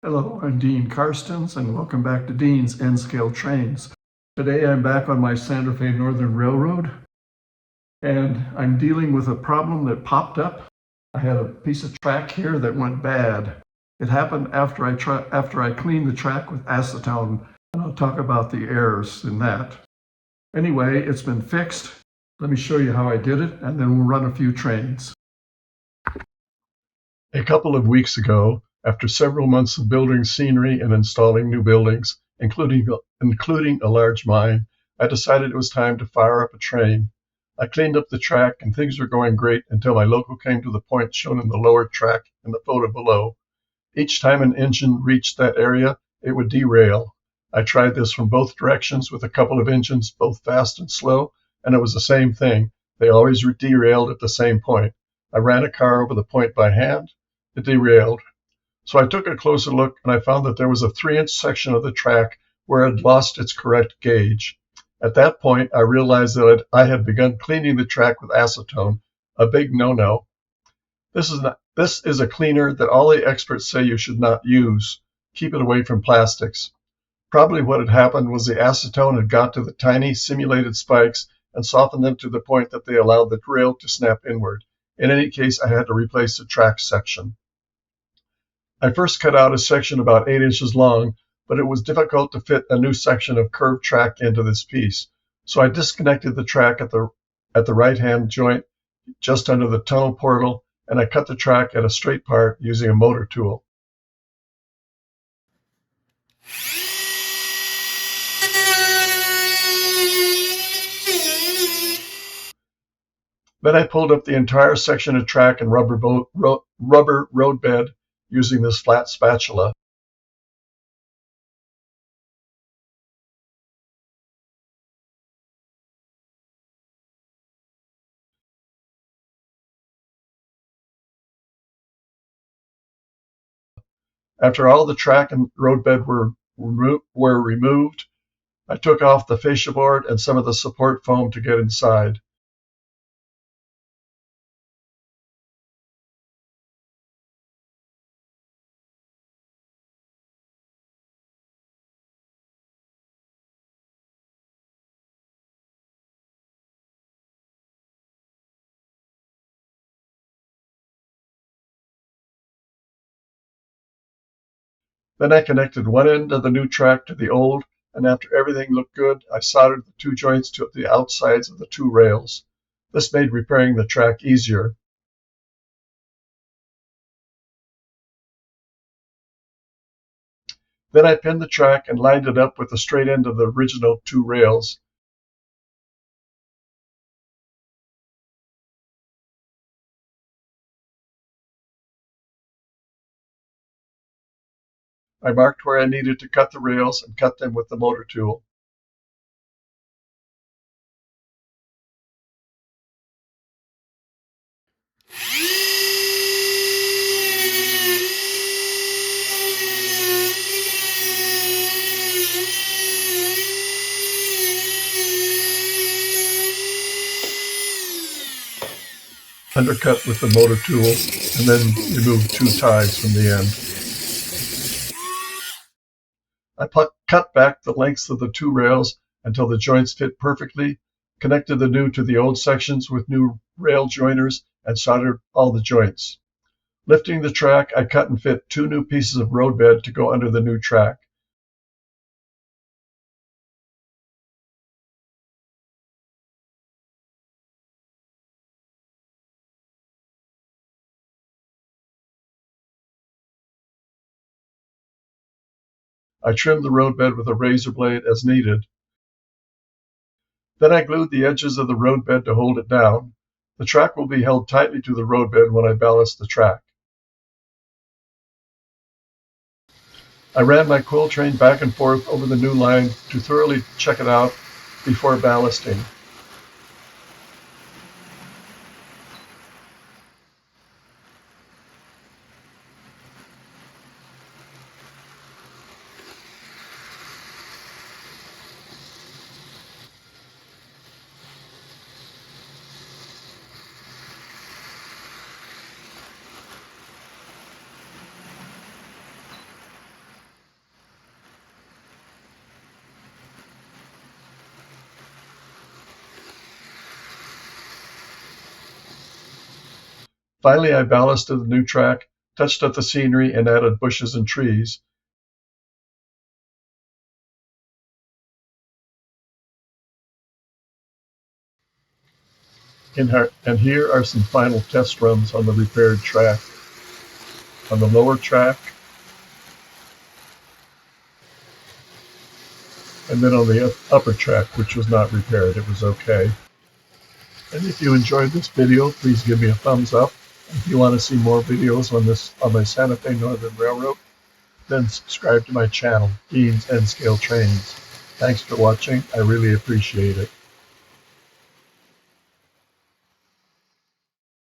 Hello, I'm Dean Karstens, and welcome back to Dean's N-Scale Trains. Today I'm back on my Santa Fe Northern Railroad, and I'm dealing with a problem that popped up. I had a piece of track here that went bad. It happened after I cleaned the track with acetone, and I'll talk about the errors in that. Anyway, it's been fixed. Let me show you how I did it, and then we'll run a few trains. A couple of weeks ago, after several months of building scenery and installing new buildings, including a large mine, I decided it was time to fire up a train. I cleaned up the track and things were going great until my loco came to the point shown in the lower track in the photo below. Each time an engine reached that area, it would derail. I tried this from both directions with a couple of engines, both fast and slow, and it was the same thing. They always derailed at the same point. I ran a car over the point by hand. It derailed. So I took a closer look and I found that there was a 3-inch section of the track where it had lost its correct gauge. At that point, I realized that I had begun cleaning the track with acetone, a big no-no. This is a cleaner that all the experts say you should not use. Keep it away from plastics. Probably what had happened was the acetone had got to the tiny simulated spikes and softened them to the point that they allowed the rail to snap inward. In any case, I had to replace the track section. I first cut out a section about 8 inches long, but it was difficult to fit a new section of curved track into this piece. So I disconnected the track at the right-hand joint just under the tunnel portal, and I cut the track at a straight part using a motor tool. Then I pulled up the entire section of track and rubber roadbed using this flat spatula. After all the track and roadbed were removed, I took off the fascia board and some of the support foam to get inside. Then I connected one end of the new track to the old, and after everything looked good, I soldered the two joints to the outsides of the two rails. This made repairing the track easier. Then I pinned the track and lined it up with the straight end of the original two rails. I marked where I needed to cut the rails and cut them with the motor tool. Undercut with the motor tool, and then remove two ties from the end. I cut back the lengths of the two rails until the joints fit perfectly, connected the new to the old sections with new rail joiners, and soldered all the joints. Lifting the track, I cut and fit two new pieces of roadbed to go under the new track. I trimmed the roadbed with a razor blade as needed. Then I glued the edges of the roadbed to hold it down. The track will be held tightly to the roadbed when I ballast the track. I ran my coil train back and forth over the new line to thoroughly check it out before ballasting. Finally, I ballasted the new track, touched up the scenery, and added bushes and trees. And here are some final test runs on the repaired track. On the lower track, and then on the upper track, which was not repaired. It was okay. And if you enjoyed this video, please give me a thumbs up. If you want to see more videos on my Santa Fe Northern Railroad, then subscribe to my channel, Dean's N-Scale Trains. Thanks for watching. I really appreciate it.